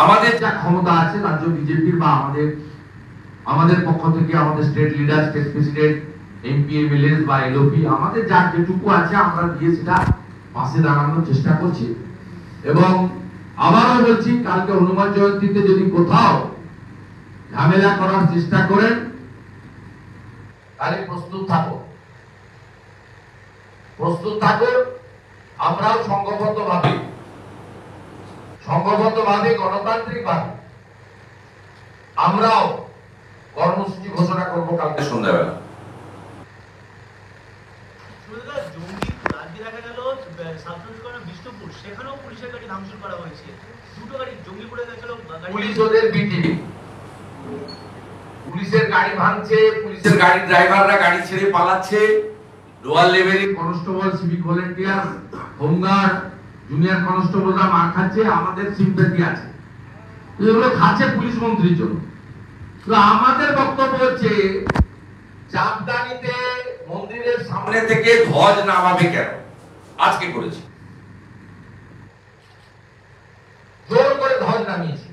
আমাদের যা ক্ষমতা আছে রাজ্য বিজেপির বা আমাদের পক্ষ থেকে, আমাদের state leader, state president, MP, MLS বা এলওপি, আমাদের যা যেটুকু আছে আমরা দিয়ে সেটা পাশে দাঁড়ানোর চেষ্টা করছি। এবং আবারও বলছি, কালকে হনুমান জয়ন্তীতে যদি কোথাও ঝামেলা করার চেষ্টা করেন তাহলে প্রস্তুত থাকো। আমরাও সংঘবদ্ধভাবে গণতান্ত্রিকভাবে আমরাও কর্মসূচি ঘোষণা করবো কালকে সন্ধ্যাবেলা। পুলিশ ওদের বিটিভি, পুলিশের গাড়ি ভাঙছে, পুলিশের গাড়ির ড্রাইভাররা গাড়ি ছেড়ে পালাচ্ছে। লোয়ার লেভেলে constable, civic volunteer, home guard, junior কনস্টেবলরা মার খাচ্ছে। আমাদের সিম্প্যাথি আছে, এগুলো খাচ্ছে পুলিশ মন্ত্রীর জন্য। তো আমাদের বক্তব্য হচ্ছে, চাঁদদানিতে মন্দিরের সামনে থেকে ধ্বজ নামাবে কেন? আজকে করেছে, জোর করে ধ্বজ নামিয়েছে,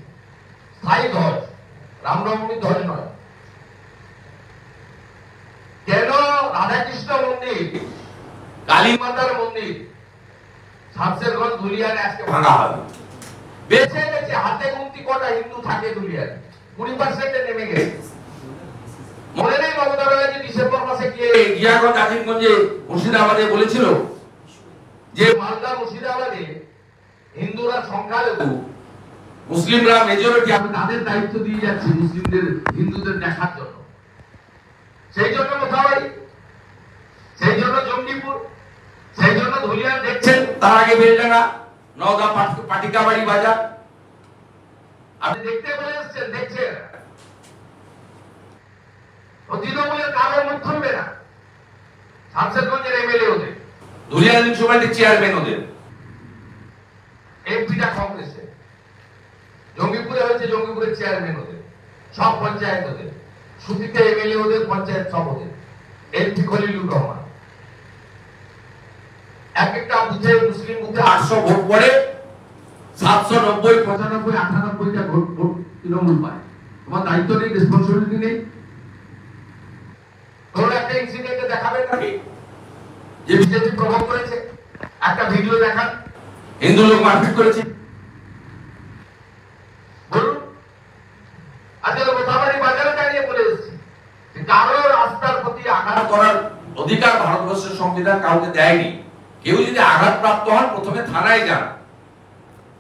স্থায়ী ধ্বজ, রামনবমী ধ্বজ নয়। কেন রাধাকৃষ্ণ মন্দির, কালী মাতার মন্দির শামসেরগঞ্জ ধুলিয়ানে আজকে ভাঙা হবে? বেঁচে গেছে, হাতে গুনতি কটা হিন্দু থাকে ধুলিয়ানে, 20% নেমে গেছে। মনে নেই মমতা ব্যানার্জি ডিসেম্বর মাসে গিয়ে গিয়াগঞ্জ, আজিমগঞ্জে, মুর্শিদাবাদে বলেছিল যে মালদা মুর্শিদাবাদে হিন্দুরা সংখ্যালঘু, মুসলিমরা মেজরিটি, আমি তাদের দায়িত্ব দিয়ে যাচ্ছি মুসলিমদের হিন্দুদের দেখার জন্য। সেই জন্য মোথাবাড়ি, সেই জন্য জঙ্গিপুর, সেই জন্য ধুলিয়ান দেখছেন, তার আগে বেলডাঙ্গা, নওদা, পাটিকাবাড়ি বাজার আপনি দেখতে বলে এসছেন, দেখছেন। তৃণমূলের কারো মুখ খুলবে না, শামশেরগঞ্জের এমএলএ ওদের, ধুলিয়ান মিউনিসিপ্যালিটির চেয়ারম্যান ওদের, এমপিটা কংগ্রেসের, জঙ্গিপুরে হয়েছে জঙ্গিপুরের চেয়ারম্যান ওদের, সব পঞ্চায়েত ওদের, সুতিতে এমএলএ ওদের, পঞ্চায়েত সব ওদের, এমপি খলিলুর রহমান। এক একটা বুথে, মুসলিম বুথে 800 ভোট পড়ে, 790, 95, 98টা ভোট তৃণমূল পায়। তোমার দায়িত্ব নেই, রেসপন্সিবিলিটি নেই? তোর একটা ইনসিডেন্টে দেখাবে নাকি যে বিজেপি প্রভাব করেছে? একটা ভিডিও দেখান, হিন্দু লোক মারপিট করেছে, বলুন। আজকে মোথাবাড়ি বাজারে দাঁড়িয়ে বলে এসেছি যে কারো রাস্তার প্রতি আঘাত করার অধিকার ভারতবর্ষের সংবিধান কাউকে দেয়নি। কেউ যদি আঘাতপ্রাপ্ত হন, প্রথমে থানায় যান।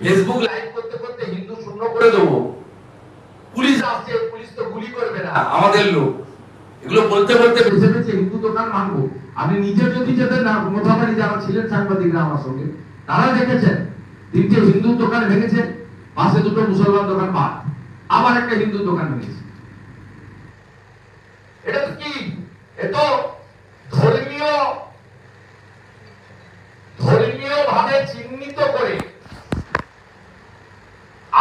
ফেসবুক লাইভ করতে করতে হিন্দু শূন্য করে দেবো, পুলিশ আসছে, পুলিশ তো গুলি করবে না, আমাদের লোক। এগুলো বলতে বলতে বেছে বেছে হিন্দু দোকান ভাঙবো। আপনি নিজে যদি যেতেন না, মোথাবাড়ি যারা ছিলেন সাংবাদিকরা আমার সঙ্গে, তারা দেখেছেন 3টে হিন্দু দোকান ভেঙেছে, পাশে 2টো মুসলমান দোকান বাদ, আবার একটা হিন্দু দোকান ভেঙেছে। এটা কি? এতো ধর্মীয় ভাবে চিহ্নিত করে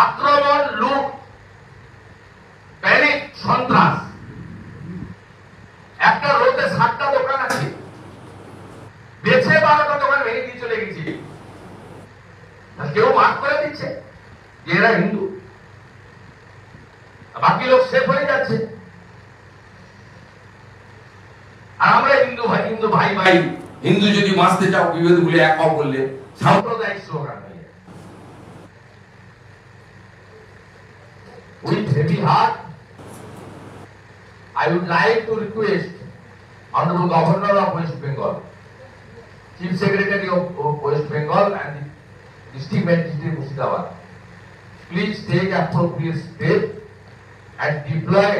আক্রমণ, লুট, প্যানিক, সন্ত্রাস। একটা রোডে 7টা দোকান আছে, বেছে 12টা দোকান ভেঙে দিয়ে চলে গেছে। কেউ মার্ক করে দিচ্ছে যে এরা হিন্দু, বাকি লোক সেফ হয়ে যাচ্ছে। আর আমরা হিন্দু ভাই, হিন্দু ভাই ভাই, হিন্দু যদি বাঁচতে চাও বিভেদ ভুলে এক হও বললে সাম্প্রদায়িক স্লোগান হয়ে যায়। With heavy heart, I would like to request Honorable Governor of West Bengal, Chief Secretary of West Bengal and the District Magistrate Murshidabad, please take appropriate steps and deploy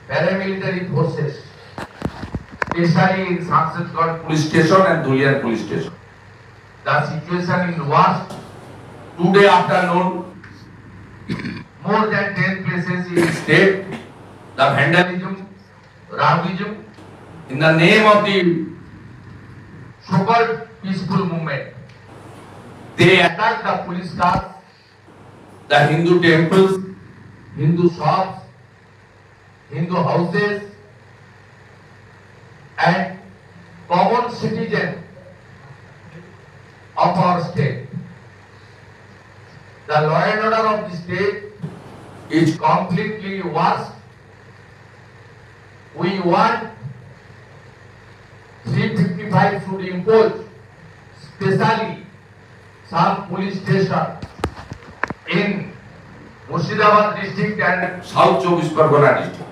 paramilitary forces, especially in Samsatgarh Police Station and Dhulian Police Station. The situation is worse. Today afternoon, more than 10 places in the state, the vandalism, rowdyism, in the name of the so-called peaceful movement, they attack the police cars, the Hindu temples, Hindu shops, Hindu houses, and common citizen of our state. The law and order of the state is completely worse. We want 355 should impose specially some police station in Murshidabad district and South Chowbis Pargana district.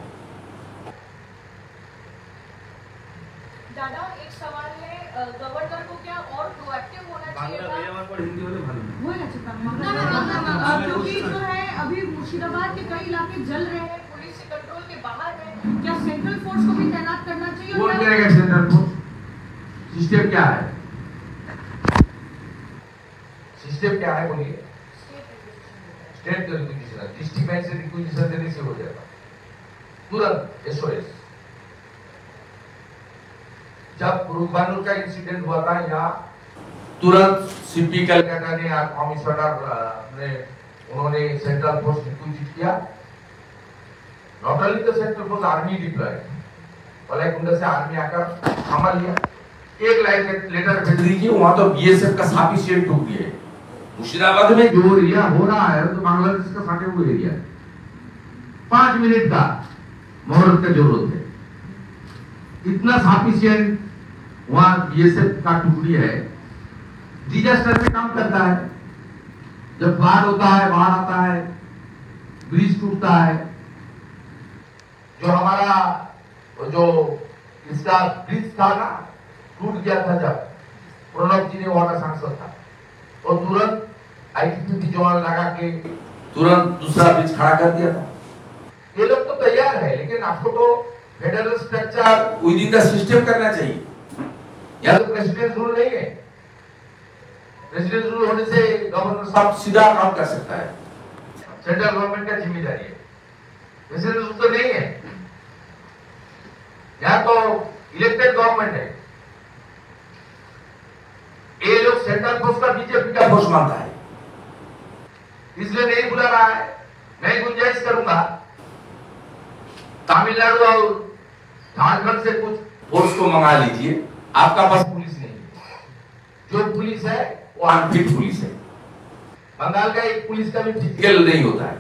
दादा एक सवाल है, गवर्नर को क्या और प्रोएक्टिव होना चाहिए था? क्योंकि जो है अभी मुर्शिदाबाद के कई इलाके जल रहे हैं, पुलिस से कंट्रोल के बाहर है, क्या सेंट्रल फोर्स को भी तैनात करना चाहिए? कौन करेगा सेंट्रल फोर्स? सिस्टम क्या है? सिस्टम क्या है बोलिए? स्टेट रिक्विजिशन, डिस्ट्रिक्ट बैंक से रिक्विजिशन देने से हो जाएगा तुरंत SOS। जब रुकबानूर का इंसिडेंट हुआ था यहाँ, तुरंत CP कलकत्ता ने और कमिश्नर ने उन्होंने सेंट्रल फोर्स रिक्विजिट किया। Not only the central force, army deployed, वलायकुंडा से आर्मी आकर संभाल लिया। एक लाइन लेटर भेज दीजिए, वहां तो BSF का सफिशिएंट टूट गया। मुर्शिदाबाद में जो एरिया हो रहा है तो बांग्लादेश का सटे हुए एरिया, 5 मिनट का मुहूर्त का जरूरत है। इतना सफिशिएंट वहां BSF का टुकड़ी है, डिजास्टर में काम करता है। जब बाढ़ होता है, बाढ़ आता है, ब्रिज टूटता है, जो हमारा जो इसका ब्रिज था ना, टूट गया था जब प्रणब जी ने वाटर सांसद था, तो और तुरंत आईटीबीपी जवान लगा के तुरंत दूसरा ब्रिज खड़ा कर दिया था। ये लोग तो तैयार है, लेकिन आपको तो federal structure with in the system करना चाहिए। यहाँ तो प्रेसिडेंट रूल नहीं है। प्रेसिडेंट रूल होने से गवर्नर साहब सीधा काम कर सकता है, सेंट्रल गवर्नमेंट का जिम्मेदारी है। प्रेसिडेंट रूल तो नहीं है, यहाँ तो इलेक्टेड गवर्नमेंट है। ये लोग सेंट्रल फोर्स का बीजेपी का फोर्स मानता है, इसलिए नहीं बुला रहा है। मैं गुंजाइश करूंगा तमिलनाडु और झारखंड से कुछ फोर्स को मंगा लीजिए। आपका पास पुलिस नहीं है, जो पुलिस है वो अनफिट पुलिस है। बंगाल का एक पुलिस का भी फिजिकल नहीं होता है,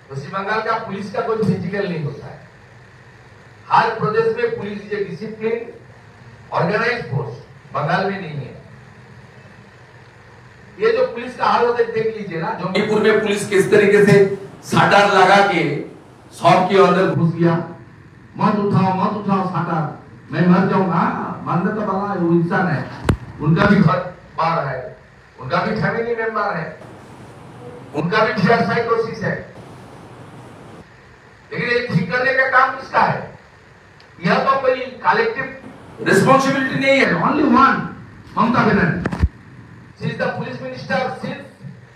पश्चिम बंगाल का पुलिस का कोई फिजिकल नहीं होता है। हर प्रदेश में police is a discipline organised force, Bengal में नहीं है। ये जो पुलिस का हाल होता है देख लीजिए ना, जंगीपुर में पुलिस किस तरीके से साटर लगा के शॉप के अंदर घुस गया। मत उठाओ साटर, मैं मर जाऊंगा। मानने तो वाला वो इंसान है, उनका भी घर बार है, उनका भी फैमिली मेंबर है, उनका भी साइकोसिस है। लेकिन ये ठीक करने का काम किसका है? यह तो कोई कलेक्टिव रिस्पांसिबिलिटी नहीं है। Only one, Mamata Banerjee. She is the police minister since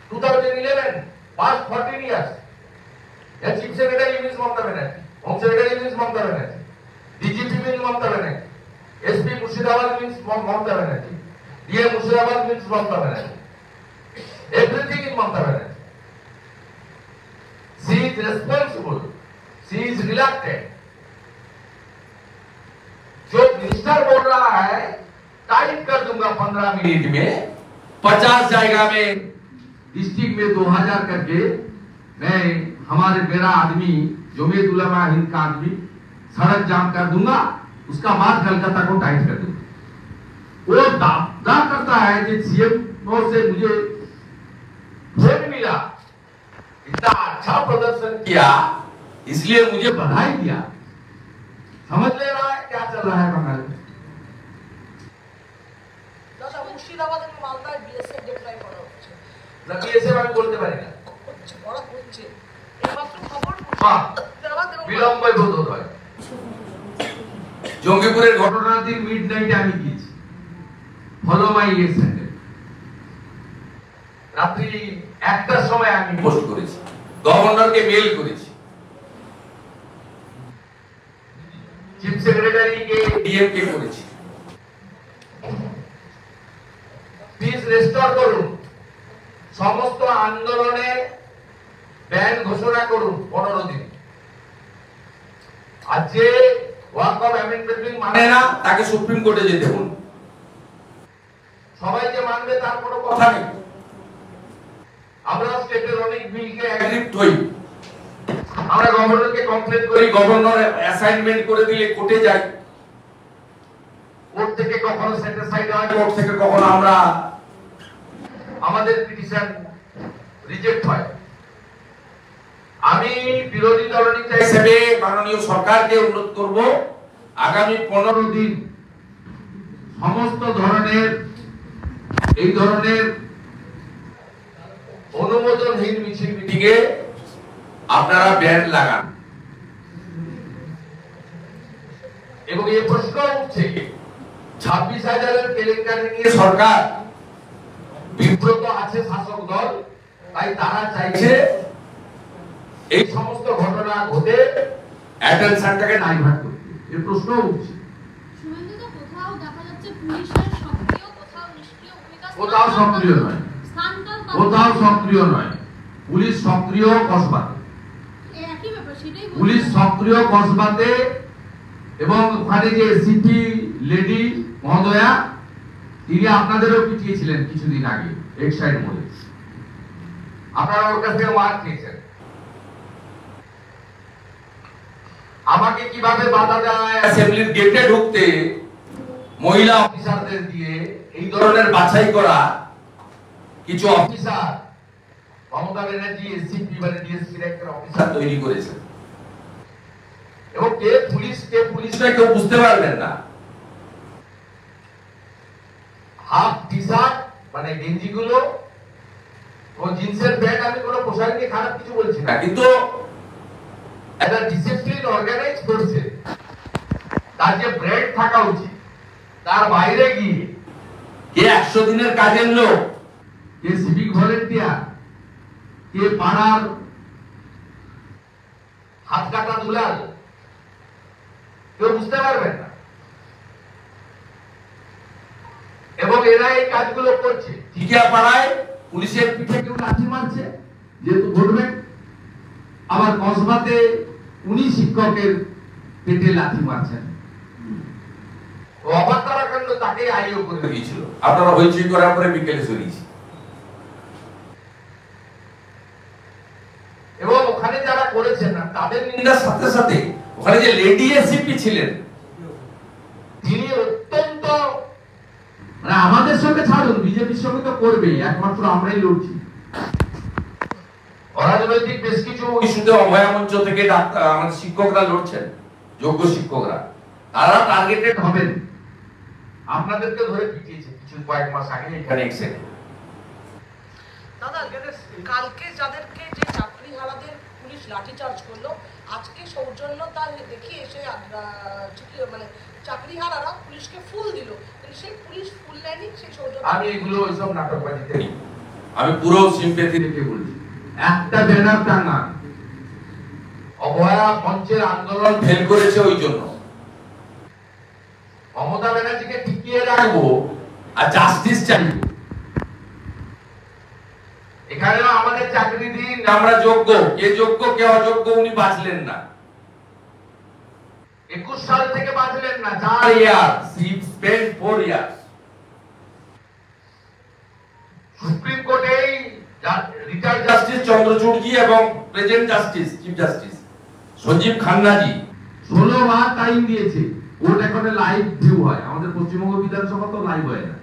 2011, past 14 years. The chief secretary means Mamata Banerjee, home secretary means Mamata Banerjee, DGP means Mamata Banerjee, SP Murshidabad means Mamata Banerjee, DM Murshidabad means Mamata Banerjee. Everything is Mamata Banerjee. She is responsible. She is reluctant. जो मिनिस्टर बोल रहा है टाइप कर दूंगा 15 मिनट में, 50 जाएगा में डिस्ट्रिक्ट में 2000 करके मैं मेरा आदमी जमीयत उलमा हिंद का आदमी सड़क जाम कर दूंगा, उसका बाद कलकत्ता को टाइट कर दूंगा। वो दावा करता है कि सीएम से मुझे फोन मिला, इतना अच्छा प्रदर्शन किया इसलिए मुझे बधाई दिया। समझ ले रहा है क्या चल रहा है बंगाल में? দাদা মুর্শিদাবাদ এবং মালদায় বিএসএফ ডিপ্লয় করা হচ্ছে। না বিএসএফ আমি বলতে পারি না, ওরা করছে এইমাত্র খবর বিলম্বই বোধ হয়। জঙ্গিপুরের ঘটনার দিন মিডনাইটে আমি গিয়েছি, ফলো মাই এক্সেন্ডেড। রাত্রি 1টার সময় আমি পোস্ট করেছি, গভর্নরকে মেল করেছি, চিফ সেক্রেটারি কে ডিএম কে করেছি। প্লিজ রেস্টোর করুন, সমস্ত আন্দোলনে ব্যান ঘোষণা করুন 15 দিন। আর যে ওয়াক অফ অ্যামেন্ডমেন্ট বিল মানে না তাকে সুপ্রিম কোর্টে যেতে বলুন। সবাই যে মানবে তার কোনো কথা নেই। আমরা স্টেটের অনেক বিলকে অ্যাগ্রিপ্ট হই, আমরা গভর্নরকে কমপ্লেন করি, গভর্নর অ্যাসাইনমেন্ট করে দিলে কোর্টে যাই, কোর্ট থেকে কখনো সেটিসফাইড হয়, কোর্ট থেকে কখনো আমরা আমাদের পিটিশন রিজেক্ট হয়। আমি বিরোধী দলনেতা হিসেবে মাননীয় সরকারকে অনুরোধ করব আগামী 15 দিন সমস্ত ধরনের এই ধরনের অনুমোদনহীন মিছিল মিটিংয়ে আপনারা ব্যান লাগান। এবং এই প্রশ্ন উঠছে 26,000 কেলেঙ্কারি নিয়ে সরকার বিব্রত আছে শাসক দল, তাই তারা চাইছে এই সমস্ত ঘটনা ঘটে অ্যাটেনশনটাকে ডাইভার্ট করতে। এই প্রশ্ন উঠছে। শুভেন্দুদা, কোথাও দেখা যাচ্ছে পুলিশের সক্রিয়, কোথাও নিষ্ক্রিয় ভূমিকা। কোথাও সক্রিয় নয়, কোথাও সক্রিয় নয়। পুলিশ সক্রিয় কসবাতে, একই ব্যাপার, সেটাই পুলিশ সক্রিয় কসবাতে। এবং ওখানে যে সিপি লেডি মহোদয়া তিনি আপনাদেরও পিটিয়েছিলেন কিছুদিন আগে এক্সাইড মোড়ে, আপনারা ওর কাছ থেকে মার খেয়েছেন। আমাকে কিভাবে বাধা দেয় অ্যাসেম্বলির গেটে ঢুকতে মহিলা অফিসারদের দিয়ে এই ধরনের বাছাই করা কিছু অফিসার মমতা ব্যানার্জি এসসিপি মানে ডিএসপি র্যাঙ্কের অফিসার তৈরি করেছেন। এবং কে পুলিশ না কেউ বুঝতে পারবেন না। হাফ টি শার্ট মানে গেঞ্জিগুলো ও জিন্সের প্যান্ট, আমি কোনো পোশাক নিয়ে খারাপ কিছু বলছি না, কিন্তু একটা ডিসিপ্লিন অর্গানাইজ করছে, তার যে ব্রেড থাকা উচিত, তার বাইরে গিয়ে কে 100 দিনের কাজের লোক, কে সিভিক ভলেন্টিয়ার, কে পাড়ার হাত কাটা দুলাল, কেউ বুঝতে পারবেন না। এবং এরা এই কাজগুলো করছে। ঠিকিয়া পাড়ায় পুলিশের পিঠে কেউ লাঠি মারছে যেহেতু ভোটবেন, আবার কসবাতে উনি শিক্ষকের পেটে লাঠি মারছেন। অবান্তরাকাণ্ড তাকে আইও করে দিয়েছিল, আপনারা হইচই করার পরে বিকেলে সরিয়েছি। এবং ওখানে যারা করেছেন না তাদের নিন্দার সাথে সাথে ওখানে যে লেডি এসিপি ছিলেন, তিনি অত্যন্ত মানে আমাদের সঙ্গে ছাড়ুন, বিজেপির সঙ্গে তো করবেই, একমাত্র আমরাই লড়ছি। অরাজনৈতিক বেশ কিছু ইস্যুতে অভয়া মঞ্চ থেকে আমাদের শিক্ষকরা লড়ছেন, যোগ্য শিক্ষকরা, তারা টার্গেটেড হবেন। আপনাদেরকে ধরে পিটিয়েছে কিছু কয়েক মাস আগে এখানে এক্সেনে। দাদা কালকে যাদেরকে যে চাকরিহারাদের পুলিশ লাঠিচার্জ করলো, আজকে সৌজন্যতা দেখিয়ে এসে মানে চাকরিহারারা পুলিশকে ফুল দিল, কিন্তু সেই পুলিশ ফুল নেয়নি, সেই সৌজন্য। আমি এগুলো ওইসব নাটকবাজিতে নেই, আমি পুরো সিম্পেথি রেখে বলছি। একটা ব্যানার টাঙা অভয়া মঞ্চের আন্দোলন ফেল করেছে ওই জন্য। মমতা ব্যানার্জিকে টিকিয়ে রাখবো আর জাস্টিস চাইবো। এখানেও আমাদের চাকরি দিন, আমরা যোগ্য, কে যোগ্য কে অযোগ্য উনি বাঁচলেন না, 21 সাল থেকে বাঁচলেন না, 4 year, he spent 4 years supreme কোর্টে রিটায়ার্ড জাস্টিস চন্দ্রচূড়জি এবং present justice chief justice Sanjiv খান্নাজি 16 বার টাইম দিয়েছে। কোর্ট এখন লাইভ ভিউ হয়, আমাদের পশ্চিমবঙ্গ বিধানসভা তো লাইভ হয় না,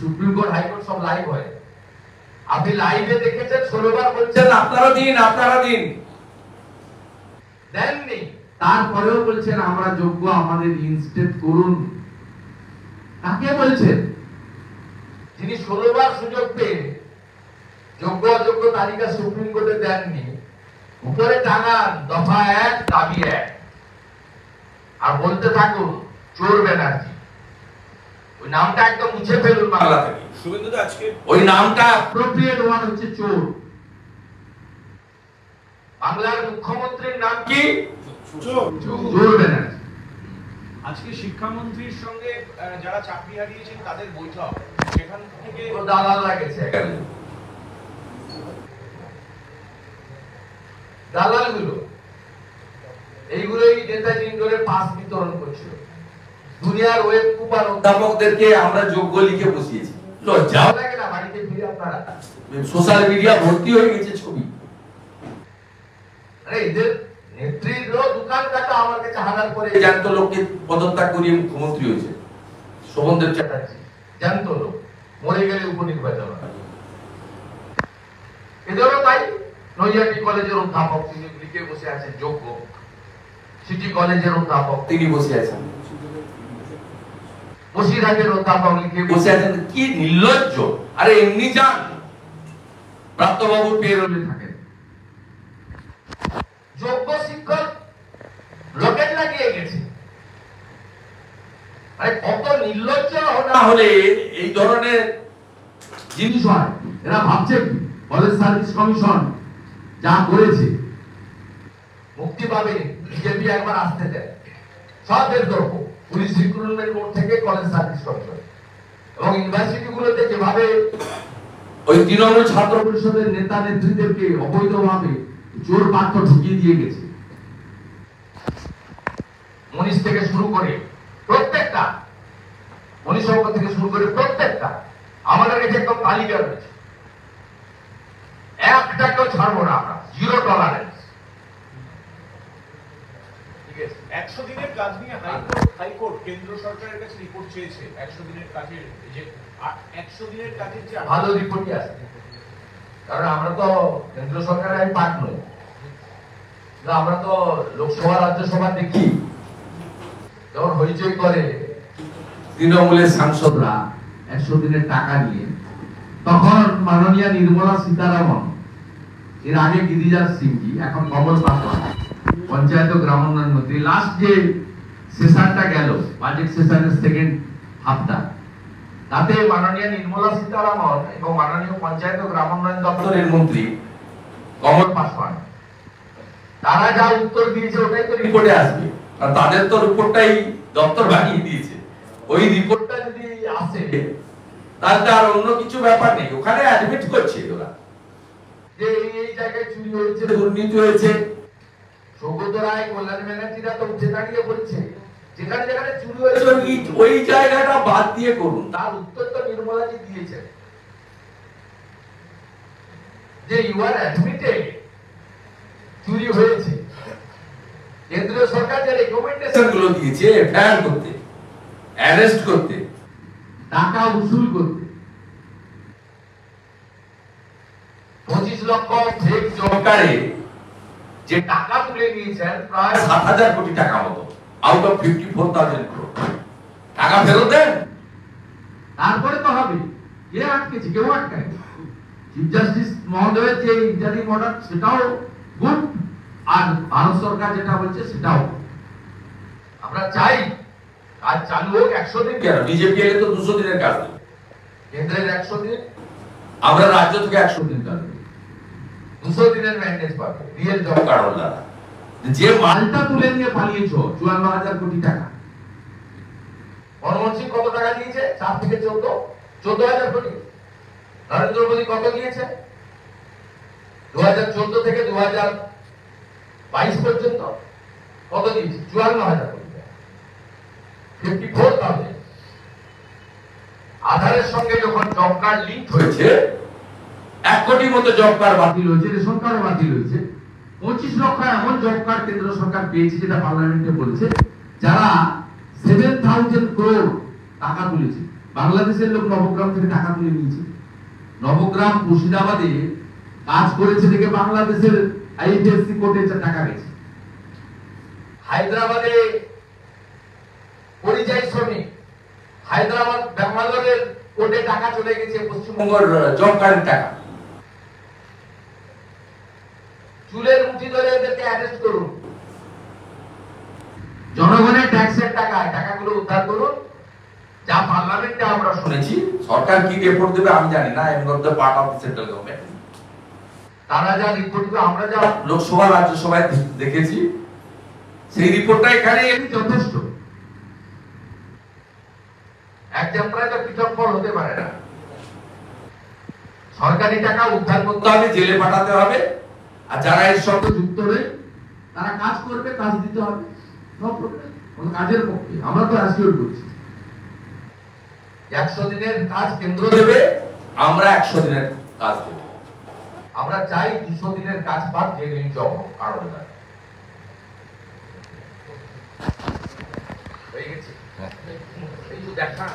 সুপ্রিম কোর্ট হাইকোর্ট সব লাইভ হয়। আপনি লাইভে দেখেছেন, 16 বার বলছেন আপনারা দিন দেননি, তারপরেও বলছেন আমরা যোগ্য, আমাদের ইনস্টেট করুন। কাকে বলছেন? যিনি 16 বার সুযোগ পেয়ে যোগ্য অযোগ্য তালিকা সুপ্রিম কোর্টে দেননি, উপরে টাঙান দফা 1 দাবি 1 আর বলতে থাকুন চোর ব্যানার্জি। ওই নামটা একদম মুছে ফেলুন বাংলা থেকে। শুভেন্দুদা আজকে ওই নামটা অ্যাপ্রোপ্রিয়েট ওয়ান হচ্ছে চোর। বাংলার মুখ্যমন্ত্রীর নাম কি? চোর ব্যানার্জি। আজকে শিক্ষামন্ত্রীর সঙ্গে যারা চাকরি হারিয়েছেন তাদের বৈঠক, সেখান থেকে দালাল লাগেছে এখানে। দালালগুলো এইগুলোই নেতাজি ইন্ডোরে পাস বিতরণ করছিল। দুনিয়ার ওয়েব কুপার অধ্যাপকদেরকে আমরা যোগ্য লিখে বসিয়েছি। লজ্জাও লাগে না? বাড়িতে ফিরে আপনারা সোশ্যাল মিডিয়া ভর্তি হয়ে গেছে ছবি। আরে এদের নেত্রীরও দোকান কাটা আমার কাছে হাজার করে জ্যান্ত লোককে পদত্যাগ করিয়ে মুখ্যমন্ত্রী হয়েছে শোভনদেব চ্যাটার্জি, জ্যান্ত লোক, মরে গেলে উপনির্বাচন হয়। এদেরও তাই। নৈয়াটি কলেজের অধ্যাপক তিনি লিখে বসে আছেন যোগ্য, সিটি কলেজের অধ্যাপক তিনি বসে আছেন, বসিরহাটের অধ্যাপক লিখে বসে আছেন। কি নির্লজ্জ! আরে এমনি যান, প্রাপ্তবাবুর পেরোলে থাকেন। যোগ্য শিক্ষক রকেট লাগিয়ে গেছে। আরে কত নির্লজ্জ না হলে এই ধরনের জিনিস হয়। এরা ভাবছে কলেজ সার্ভিস কমিশন যা করেছে মুক্তি পাবে, বিজেপি একবার আসতে দেয়, সব বের করবো। পুলিশ রিক্রুটমেন্ট বোর্ড থেকে কলেজ সার্ভিস কমিশন এবং ইউনিভার্সিটি গুলোতে যেভাবে ওই তৃণমূল ছাত্র পরিষদের নেতা নেত্রীদেরকে অবৈধভাবে জোর বাক্য ঢুকিয়ে দিয়ে গেছে, মনীষ থেকে শুরু করে প্রত্যেকটা, মনীষ থেকে শুরু করে প্রত্যেকটা আমাদের কাছে একদম তালিকা রয়েছে। একটাকেও ছাড়বো না আমরা, জিরো টলারেন্স। 100 দিনের কাজ নিয়ে হাইকোর্ট কেন্দ্র সরকারের কাছে রিপোর্ট চেয়েছে। 100 দিনের কাজের যে 100 দিনের কাজের যে ভালো রিপোর্টই আসে, কারণ আমরা তো কেন্দ্র সরকারের পার্ট নই, আমরা তো লোকসভা রাজ্যসভা দেখি যখন হইচই করে তৃণমূলের সাংসদরা 100 দিনের টাকা নিয়ে তখন মাননীয় নির্মলা সীতারামন, এর আগে গিরিরাজ সিংজি, এখন কমল পাসওয়ান, পঞ্চায়েত ও গ্রাম উন্নয়ন মন্ত্রী, লাস্ট যে সেশনটা গেল বাজেট সেশনের সেকেন্ড হাফটা, তাতে মাননীয় নির্মলা সীতারামন এবং মাননীয় পঞ্চায়েত ও গ্রাম উন্নয়ন দপ্তরের মন্ত্রী কমল পাসওয়ান, তারা যা উত্তর দিয়েছে ওটাই তো রিপোর্টে আসবে। আর তাদের তো রিপোর্টটাই দপ্তর বানিয়ে দিয়েছে, ওই রিপোর্টটা যদি আসে তাহলে আর অন্য কিছু ব্যাপার নেই, ওখানে অ্যাডমিট করছে ওরা যে এই জায়গায় চুরি হয়েছে, দুর্নীতি হয়েছে। সৌগত রায়, কল্যাণ ব্যানার্জিরা তো উঠে দাঁড়িয়ে বলছে যেখানে যেখানে চুরি হয়েছে ওই জায়গাটা বাদ দিয়ে করুন। তার উত্তর তো নির্মলাজি দিয়েছে যে ইউ আর অ্যাডমিটেড, চুরি হয়েছে। কেন্দ্রীয় সরকার যে রেকমেন্ডেশন গুলো দিয়েছে এফআইআর করতে, অ্যারেস্ট করতে, টাকা উসুল করতে, 25 লক্ষ ফেক জব কার্ডে যে টাকা তুলে নিয়েছেন প্রায় 7,000 কোটি টাকা মতো, আউট অফ 54,000 crore, টাকা ফেরত দেন, তারপরে তো হবে। কে আটকেছে? কেউ আটকায়। চিফ জাস্টিস মহোদয়ের যে ইন্টারিম অর্ডার সেটাও গুড, আর ভারত সরকার যেটা বলছে সেটাও। আমরা চাই কাজ চালু হোক 100 দিন। কেন বিজেপি এলে তো 200 দিনের কাজ দেবে, কেন্দ্রের 100 দিন, আমরা রাজ্য থেকে 100 দিন কাজ দেব, 200 দিনের ম্যান্ডেট পাবে রিয়েল জব কার্ড হোল্ডাররা। যে মালটা তুলে নিয়ে পালিয়েছো 54,000 কোটি টাকা, মনমোহন সিং কত টাকা দিয়েছে? 4 থেকে 14,000 কোটি। নরেন্দ্র মোদী কত দিয়েছে? 2014 থেকে 2022 পর্যন্ত কত দিয়েছে? 54,000 কোটি, 54,000। আধারের সঙ্গে যখন জব কার্ড লিংক হয়েছে, 1 কোটির মতো জব কার্ড বাতিল হয়েছে, রেশন কার্ড বাতিল হয়েছে। 25 লক্ষ এমন জব কার্ড কেন্দ্র সরকার পেয়েছে যেটা পার্লামেন্টে বলছে, যারা 7,000 crore টাকা তুলেছে। বাংলাদেশের লোক নবগ্রাম থেকে টাকা তুলে নিয়েছে। নবগ্রাম মুর্শিদাবাদে কাজ করেছে দেখে বাংলাদেশের আইএফএসসি কোর্টে টাকা গেছে। হায়দ্রাবাদে পরিযায়ী শ্রমিক, হায়দ্রাবাদ ব্যাঙ্গালোরের কোর্টে টাকা চলে গেছে পশ্চিমবঙ্গের জব কার্ডের টাকা। চুলের মুঠি ধরে এদেরকে অ্যারেস্ট করুন, জনগণের ট্যাক্সের টাকাগুলো উদ্ধার করুন। যা পার্লামেন্টে আমরা শুনেছি, সরকার কি রিপোর্ট দেবে আমি জানি না, এর মধ্যে পার্ট অফ সেন্ট্রাল গভর্নমেন্ট, তারা যা রিপোর্ট দেবে, আমরা যা লোকসভা রাজ্যসভায় দেখেছি, সেই রিপোর্টটা এখানে যথেষ্ট। এক যাত্রায় তো পৃথক ফল হতে পারে না। সরকারি টাকা উদ্ধার করতে হবে, জেলে পাঠাতে হবে, আর যারা এর সঙ্গে যুক্ত হয়ে তারা কাজ করবে, কাজ দিতে হবে, কোন কাজের পক্ষে আমরা তো অ্যাসিওর করছি। 100 দিনের কাজ কেন্দ্র দেবে, আমরা 100 দিনের কাজ দেব। আমরা চাই 200 দিনের কাজ পাক যে জব কারণ হয়ে গেছে। এই তো দেখা